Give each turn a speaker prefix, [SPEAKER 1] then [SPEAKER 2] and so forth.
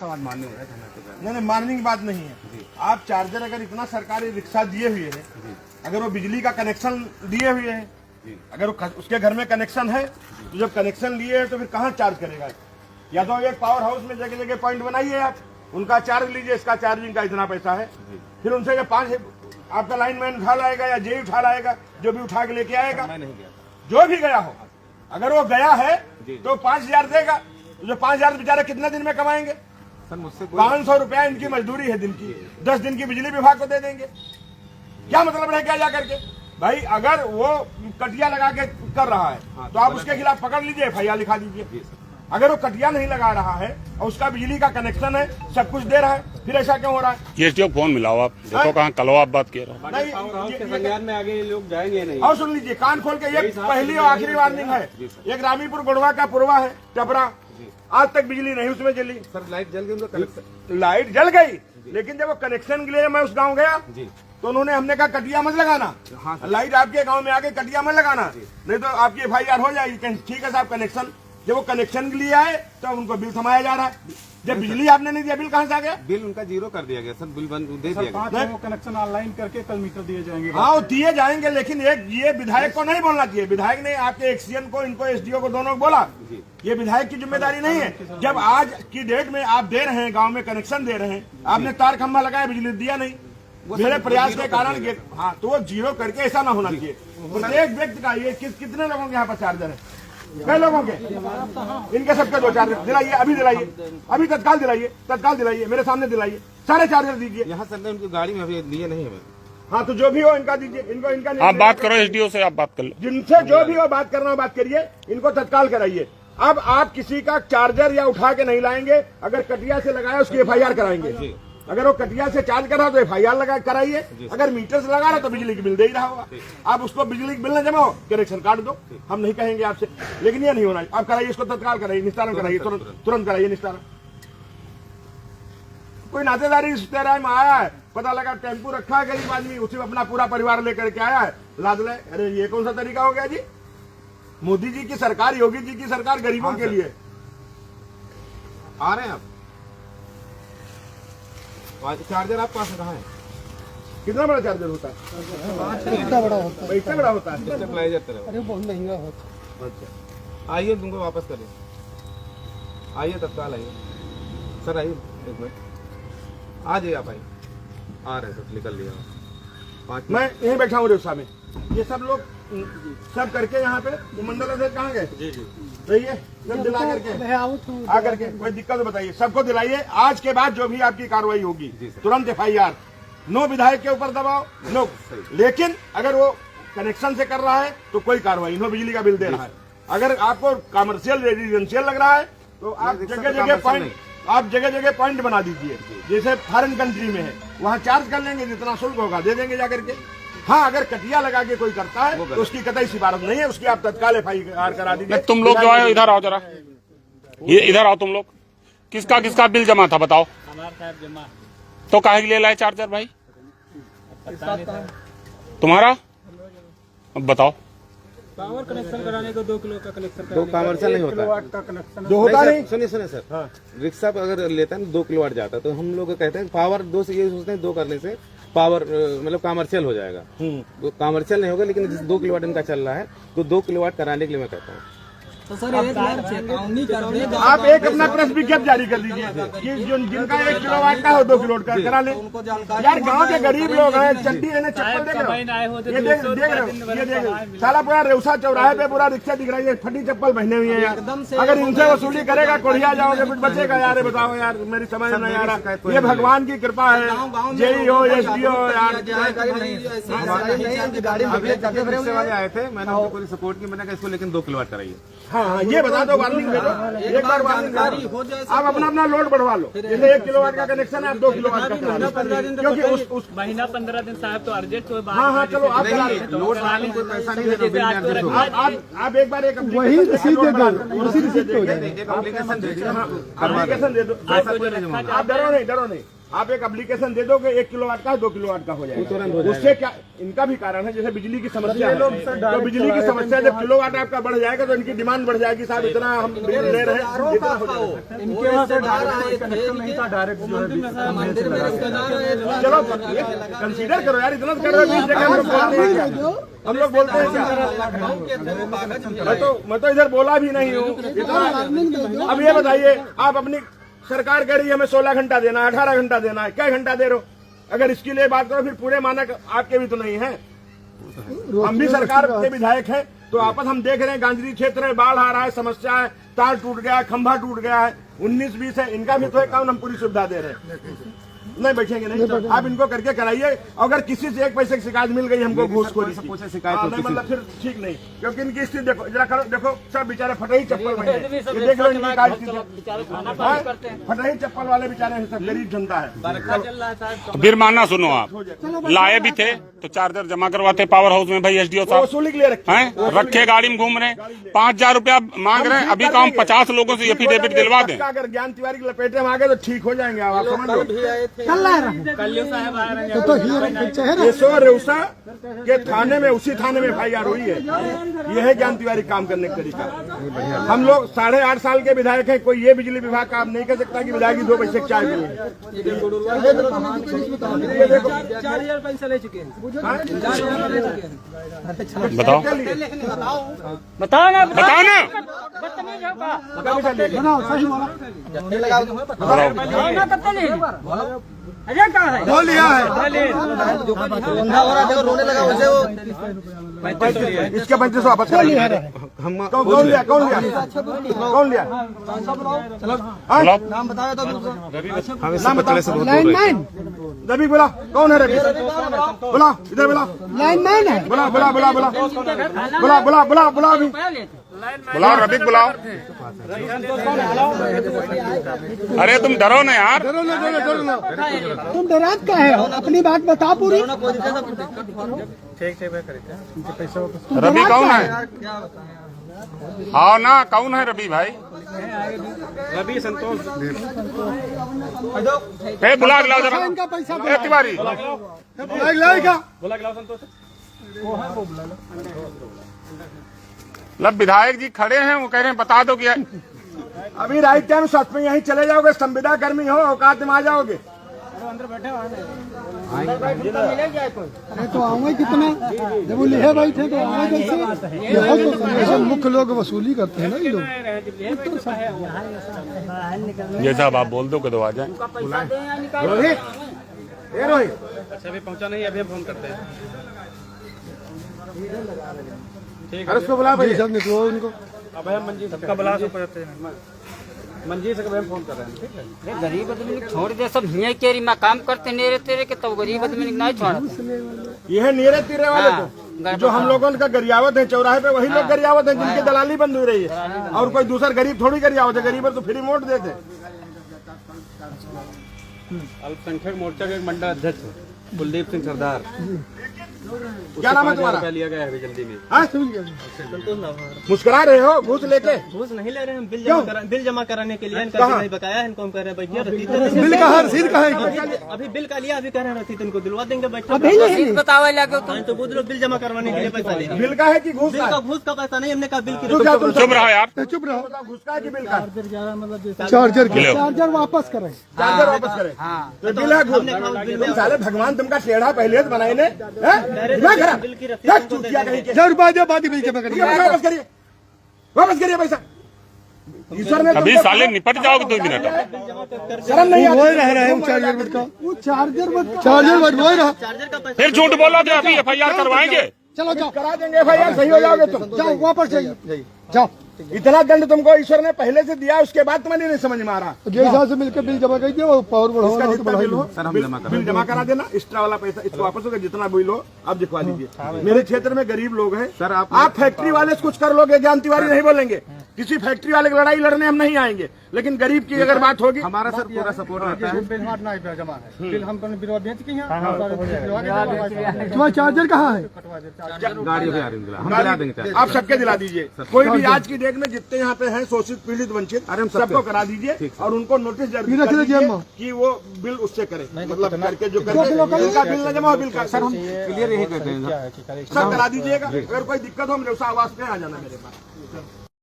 [SPEAKER 1] मान्य हो रहा है।
[SPEAKER 2] नहीं, मानने की बात नहीं है। आप चार्जर अगर इतना सरकारी रिक्शा दिए हुए हैं, अगर वो बिजली का कनेक्शन दिए हुए हैं, अगर उसके घर में कनेक्शन है, तो जब कनेक्शन लिए है तो फिर कहाँ चार्ज करेगा? या तो एक पावर हाउस में जगह जगह पॉइंट बनाइए, आप उनका चार्ज लीजिए, इसका चार्जिंग का इतना पैसा है, फिर उनसे जब 5 आपका लाइनमैन उठा लाएगा या जेई उठा लाएगा, जो भी उठा के लेके आएगा, जो भी गया हो, अगर वो गया है तो 5,000 देगा। जो 5,000 बेचारे कितने दिन में कमाएंगे? 500 रुपया इनकी मजदूरी है दिन की, 10 दिन की बिजली विभाग को दे देंगे। क्या मतलब रह गया जा करके? भाई अगर वो कटिया लगा के कर रहा है तो आप उसके खिलाफ पकड़ लीजिए, FIR लिखा दीजिए। अगर वो कटिया नहीं लगा रहा है और उसका बिजली का कनेक्शन है, सब कुछ दे रहा है, फिर ऐसा क्यों हो रहा है?
[SPEAKER 3] जीएसटी को फोन मिलाओ आप, देखो कहाँ कलवा आप बात कह रहे हो।
[SPEAKER 1] संज्ञान में आगे लोग जाएंगे नहीं।
[SPEAKER 2] और सुन लीजिए, कान खोल के, ये पहली और आखिरी वार्निंग है। एक रामीपुर गोड़वा का पुरवा है टपरा, आज तक बिजली नहीं उसमें जली।
[SPEAKER 1] सर लाइट जल गई, उनका कनेक्शन,
[SPEAKER 2] लाइट जल गई, लेकिन जब वो कनेक्शन के लिए मैं उस गांव गया तो उन्होंने हमने कहा कटिया मत लगाना, लाइट आपके गांव में आके कटिया मत लगाना, नहीं तो आपकी FIR हो जाएगी। ठीक है साहब, कनेक्शन, जब वो कनेक्शन के लिए आए तो उनको बिल थमाया जा रहा है। जब बिजली आपने नहीं दिया, बिल कहाँ से आ गया?
[SPEAKER 1] बिल उनका 0 कर दिया गया सर, बिल बंद दे दिया गया।
[SPEAKER 4] वो कनेक्शन ऑनलाइन करके कल मीटर दिए जाएंगे।
[SPEAKER 2] हाँ, वो दिए जाएंगे, लेकिन एक ये विधायक को नहीं बोलना चाहिए। विधायक ने आपके एक्सीएन को, इनको, SDO को, दोनों को बोला, ये विधायक की जिम्मेदारी नहीं है। जब आज की डेट में आप दे रहे हैं, गांव में कनेक्शन दे रहे हैं, आपने तार खंभा लगाया, बिजली दिया नहीं, मेरे प्रयास के कारण, हाँ, तो वो 0 करके ऐसा ना होना चाहिए। प्रत्येक व्यक्ति का, ये कितने लोगों के यहाँ पर चार्जर है? कई लोगों के, इनके सबके 2 चार्जर दिलाइए, अभी दिलाइए, अभी तत्काल दिलाइए, तत्काल दिलाइए, मेरे सामने दिलाइए, सारे चार्जर दीजिए।
[SPEAKER 1] यहाँ सर ने उनकी गाड़ी में अभी दिए नहीं हमें।
[SPEAKER 2] हाँ, तो जो भी हो इनका दीजिए, इनको, इनका
[SPEAKER 3] आप बात करो, SDO से आप बात कर लो,
[SPEAKER 2] जिनसे जो भी हो बात करना हो बात करिए, इनको तत्काल कराइए। अब आप किसी का चार्जर या उठा के नहीं लाएंगे, अगर कटिया से लगाया उसकी FIR कराएंगे। अगर वो कटिया से चार्ज कर रहा तो FIR लगा कराइए, अगर मीटर से लगा रहा तो बिजली की बिल दे ही रहा होगा। आप उसको बिजली की बिल न जमा हो, कनेक्शन काट दो, हम नहीं कहेंगे आपसे, लेकिन ये नहीं होना। आप कराइए, इसको तत्काल कराइए, निस्तारण कराइए, तुरंत कराइए निस्तारण। कोई नातेदारी रिश्तेदार में आया है, पता लगा टेम्पू रखा है गरीब आदमी, उसी में अपना पूरा परिवार लेकर के आया है, लाद ले। अरे ये कौन सा तरीका हो गया जी? मोदी जी की सरकार, योगी जी की सरकार गरीबों के लिए।
[SPEAKER 1] आ रहे हैं आप? चार्जर आप पास कहाँ है?
[SPEAKER 2] कितना बड़ा चार्जर होता है?
[SPEAKER 4] इतना बड़ा होता है,
[SPEAKER 2] इतना बड़ा होता है।
[SPEAKER 4] अरे बहुत महंगा होता है।
[SPEAKER 1] अच्छा, आइए तुमको वापस करें, आइए तत्काल आइए सर, आइए 1 मिनट, आ जाइए आप, आइए, आ रहे हैं सर, निकल लिया 5
[SPEAKER 2] मैं यहीं बैठा हूँ रेवसा में। ये सब लोग सब करके यहाँ पे मंडल अध्यक्ष कहाँ गए? सही है, सब दिला करके आ करके, कोई दिक्कत तो बताइए, सबको दिलाइए। आज के बाद जो भी आपकी कार्रवाई होगी, तुरंत FIR, नो विधायक के ऊपर दबाव, नो। लेकिन अगर वो कनेक्शन से कर रहा है तो कोई कार्रवाई, नो बिजली का बिल दे रहा है। अगर आपको कमर्शियल रेजिडेंशियल लग रहा है तो आप जगह जगह पॉइंट, आप जगह जगह पॉइंट बना दीजिए, जैसे फॉरेन कंट्री में है, वहाँ चार्ज कर लेंगे, जितना शुल्क होगा दे देंगे जाकर के। हाँ, अगर कटिया लगा के कोई करता है तो उसकी कतई सिफारिश नहीं है, उसकी आप तत्काल FIR करा दीजिए।
[SPEAKER 3] तुम लोग जो है इधर आओ जरा, ये इधर आओ तुम लोग। किसका किसका बिल जमा था बताओ?
[SPEAKER 5] हमारा जमा।
[SPEAKER 3] तो काहे के लिए लाए चार्जर भाई? तुम्हारा अब बताओ।
[SPEAKER 5] पावर कनेक्शन कराने को 2 किलो का कनेक्शन,
[SPEAKER 1] 2 कमर्शियल नहीं होता है।
[SPEAKER 4] का कनेक्शन
[SPEAKER 2] जो होता नहीं,
[SPEAKER 1] सुनिए सर, रिक्शा अगर लेता है 2 किलोवाट जाता है, तो हम लोग कहते हैं पावर 2 से, ये सोचते हैं 2 करने से पावर मतलब कमर्शियल हो जाएगा। वो कमर्शियल नहीं होगा, लेकिन जिस 2 किलोवाट इनका चल रहा है, तो 2 किलोवाट कराने के लिए मैं कहता हूँ।
[SPEAKER 5] तो सर
[SPEAKER 2] आप एक अपना प्रेस विज्ञप्ति जारी कर दीजिए कि जिनका 1 किलोवाट का हो 2 किलोवाट का करा ले। यार गांव के गरीब लोग हैं, चड्डी है, चप्पल देख रहे हो, ये देख रहे हो, ये देख साला पूरा रेवसा चौराहे पे पूरा रिक्शा दिख रही है, फटी चप्पल पहने हुई है यार। अगर इनसे वसूली करेगा, कोढ़िया जाओगे, कुछ बचेगा यार? बताओ यार, मेरी समझ नहीं आ रहा। ये भगवान की कृपा है, जेई हो, SDO हो यार।
[SPEAKER 1] रिक्शे वाले आए थे, मैंने उनको पूरी सपोर्ट की, मैंने कहा इसको लेकिन 2 किलोवाट कराइए।
[SPEAKER 2] हाँ, ये बता दो, वार्निंग दे दो, एक बार वार्निंग हो जाए, आप अपना अपना लोड बढ़वा लो। जैसे 1 किलोवाट का कनेक्शन है, आप 2 किलोवाट का करा लो, क्योंकि उस
[SPEAKER 5] महीना 15 दिन साहब तो अर्जेंट कोई बात।
[SPEAKER 2] हाँ, चलो आप
[SPEAKER 1] लोड बनाने कोई पैसा नहीं देना,
[SPEAKER 2] आप एक बार एक
[SPEAKER 4] वही रसीद दे दो, उसी रसीद पे हो जाएगा।
[SPEAKER 1] एप्लीकेशन दे दीजिए,
[SPEAKER 2] एप्लीकेशन दे दो। आप डरो नहीं, आप एक एप्लीकेशन दे दोगे 1 किलोवाट का 2 किलोवाट का हो जाएगा। उससे क्या इनका भी कारण है, जैसे बिजली की समस्या है, तो बिजली की समस्या जब किलोवाट आपका बढ़ जाएगा तो इनकी डिमांड बढ़ जाएगी, साहब इतना हम बिजली ले रहे हैं, इतना हो जाएगा।
[SPEAKER 4] इनके वहाँ से डायरेक्ट कनेक्शन नहीं था, डायरेक्ट जो है
[SPEAKER 2] चलो कंसीडर करो यार, इतना कर रहे हो, हम लोग बोलते हैं क्या? मैं तो इधर बोला भी नहीं हूँ। अब ये बताइए, आप अपनी सरकार कह रही है हमें 16 घंटा देना है, 18 घंटा देना है, क्या घंटा दे रहे हो? अगर इसके लिए बात करो फिर पूरे मानक आपके भी तो नहीं है। हम भी सरकार के विधायक हैं, तो आपस हम देख रहे हैं गांधी क्षेत्र में बाढ़ आ रहा है, समस्या है, तार टूट गया है, खंभा टूट गया है, 19-20 है, इनका भी तो एक काम हम पूरी सुविधा दे रहे हैं। नहीं बैठेंगे नहीं, आप इनको करके कराइए। अगर किसी से 1 पैसे की शिकायत मिल गई हमको घूसखोरी की, मतलब फिर ठीक नहीं, क्योंकि इनकी स्थिति देखो जरा करो, देखो सब बेचारे फटे ही चप्पल में हैं। ये देख लो इनकी क्या स्थिति है, फटे ही चप्पल वाले बेचारे सब गरीब जनता है।
[SPEAKER 3] तो फिर मानना सुनो, आप लाए भी थे तो चार्जर जमा करवाते पावर हाउस में भाई एसडीओ साहब
[SPEAKER 2] वसूली के लिए
[SPEAKER 3] हैं, रखे गाड़ी में घूम रहे हैं, 5,000 रुपया मांग रहे हैं। अभी का हम 50 लोगों से एफिडेविट दिलवा दें।
[SPEAKER 2] अगर ज्ञान तिवारी की लपेटे में आ गए तो ठीक हो जाएंगे, आप समझ लो।
[SPEAKER 5] कल्लू साहब आ रहे हैं।
[SPEAKER 4] तो
[SPEAKER 2] केशव रेउसा के थाने में, उसी थाने में FIR हुई है। यह है ज्ञान तिवारी काम करने का तरीका। हम लोग 8.5 साल के विधायक हैं, कोई ये बिजली विभाग का आप नहीं कह सकता कि विधायक 2 पैसे चाय पिए।
[SPEAKER 5] 4,000 पैसा ले चुके हैं।
[SPEAKER 3] बताओ
[SPEAKER 5] बताओ ना,
[SPEAKER 3] बताओ ना,
[SPEAKER 5] बदतमीज हो का?
[SPEAKER 4] सही बोला।
[SPEAKER 5] अजय कहाँ है?
[SPEAKER 4] बोल लिया है।
[SPEAKER 2] इसके 3500 वापस कर लिया। कौन लिया? कौन लिया? कौन लिया?
[SPEAKER 3] बुलाओ।
[SPEAKER 2] नाम बताओ। रवि बोला, कौन है रवि? बोला, इधर बोला।
[SPEAKER 4] लाइन मैन है।
[SPEAKER 2] बोला बोला बोला बोला बोला बोला बोला बोला अभी
[SPEAKER 3] बुलाओ, रवि बुलाओ। अरे तुम डरो ना यार,
[SPEAKER 4] तुम डरात का है, अपनी बात बता पूरी।
[SPEAKER 3] रवि कौन है? आओ ना, कौन है रवि भाई?
[SPEAKER 5] रवि संतोष।
[SPEAKER 3] ए बुला लाओ जरा,
[SPEAKER 4] इनका पैसा
[SPEAKER 3] ए तिवारी
[SPEAKER 5] बोला संतोष।
[SPEAKER 3] मतलब विधायक जी खड़े हैं, वो कह रहे हैं बता दो कि
[SPEAKER 2] अभी राइट टाइम सच में यहीं चले जाओगे, संविदा कर्मी हो, औकात में आ जाओगे।
[SPEAKER 4] अरे तो आऊंगे कितना, जब वो लिहे बैठे तो आऊंगे कैसे? मुख्य लोग वसूली करते हैं ना ये लोग।
[SPEAKER 3] ये साहब आप बोल दो कि दो आ जाए।
[SPEAKER 2] रोहित, ए रोहित,
[SPEAKER 5] अच्छा अभी पहुंचा नहीं, अभी फोन करते हैं।
[SPEAKER 2] अरे उसको बुला भाई।
[SPEAKER 4] सब निकलो उनको।
[SPEAKER 5] अब हम मंजीत सबका बुला सकते हैं। मंजीत से कभी फोन कर रहे हैं। ठीक है, गरीब आदमी छोड़ दे, सब हियाँ केरी में काम करते नेरे तेरे के, तब गरीब आदमी नहीं छोड़ा।
[SPEAKER 2] ये है नीरे तीरे वाले को, जो हम लोगों का गरियावत है चौराहे पे, वही लोग गरियावत है जिनकी दलाली बंद हो रही है। और कोई दूसरा गरीब थोड़ी गरियावत है, गरीब तो फ्री वोट देते।
[SPEAKER 5] अल्पसंख्यक मोर्चा के मंडल अध्यक्ष कुलदीप सिंह सरदार।
[SPEAKER 2] क्या नाम है तुम्हारा?
[SPEAKER 5] लिया गया है जल्दी में।
[SPEAKER 2] मुस्कुरा रहे हो घूस लेके?
[SPEAKER 6] घूस नहीं ले रहे हैं, बिल जमा कराने के लिए इनका बिल नहीं बकाया है, इनको हम कह रहे हैं बैठिए।
[SPEAKER 4] बिल का रसीद कहाँ है?
[SPEAKER 6] अभी बिल का लिया, अभी कह रहे हैं रसीद इनको दिलवा देंगे, बैठो।
[SPEAKER 5] बतावे लगे
[SPEAKER 6] तो बोल रहे बिल जमा करवाने के लिए पैसा ले रहे हैं।
[SPEAKER 2] बिल का है कि घूस
[SPEAKER 6] बिल
[SPEAKER 2] का?
[SPEAKER 6] का घूस का पैसा नहीं, हमने कहा बिल की
[SPEAKER 3] चुप रहो यार,
[SPEAKER 4] चुप रहो।
[SPEAKER 2] घूस का है कि बिल का?
[SPEAKER 4] चार्जर वापस करें।
[SPEAKER 2] चार्जर वापस करें तो बिल है घूस। तुम साले भगवान तुमका टेढ़ा पहले बनाए ने, चूतिया कहीं के। वापस करिए, वापस करिए पैसा। ईश्वर ने
[SPEAKER 3] अभी साले निपट जाओगे 2 मिनट।
[SPEAKER 2] शर्म नहीं
[SPEAKER 4] वो
[SPEAKER 2] आती?
[SPEAKER 4] रह रहा है चार्जर वो रहा।
[SPEAKER 6] चार्जर का पैसा
[SPEAKER 3] फिर झूठ बोलो कि अभी FIR करवाएंगे।
[SPEAKER 4] चलो जाओ,
[SPEAKER 2] करा देंगे FIR, सही हो जाओगे तुम।
[SPEAKER 4] जाओ वापस जाइए, जाओ।
[SPEAKER 2] इतना दंड तुमको ईश्वर ने पहले से दिया, उसके बाद तुम्हें नहीं समझ में आ रहा।
[SPEAKER 4] जो हिसाब से मिलकर बिल जमा कर दिया, वो पावर
[SPEAKER 2] इसका
[SPEAKER 4] बढ़ाओ तो
[SPEAKER 2] जितना बिल हो
[SPEAKER 4] बढ़ाइए।
[SPEAKER 2] बिल जमा करा देना, एक्स्ट्रा वाला पैसा इसको वापस होगा, जितना बिल हो आप दिखवा दीजिए। मेरे क्षेत्र में गरीब लोग हैं सर, आप फैक्ट्री वाले से कुछ कर लोगे, ज्ञान तिवारी नहीं बोलेंगे। किसी फैक्ट्री वाले की लड़ाई लड़ने हम नहीं आएंगे, लेकिन गरीब की अगर बात होगी,
[SPEAKER 1] हमारा सर पूरा सपोर्ट रहता है।
[SPEAKER 4] तुम्हारा चार्जर कहाँ है?
[SPEAKER 1] गाड़ी भी आ रही है, हम दिला देंगे चार्जर।
[SPEAKER 2] आप सबके दिला दीजिए। कोई भी आज की डेट में जितने यहाँ पे हैं शोषित पीड़ित वंचित,
[SPEAKER 1] अरे हम
[SPEAKER 2] सबको करा दीजिए और उनको नोटिस जारी कर दीजिए कि वो बिल उससे करे, मतलब करके जो करके इनका बिल न जमा हो, बिल का
[SPEAKER 1] सर हम क्लियर यही कहते हैं
[SPEAKER 2] सब करा दीजिएगा। अगर कोई दिक्कत हो मेरे उस आवाज पे आ जाना मेरे पास।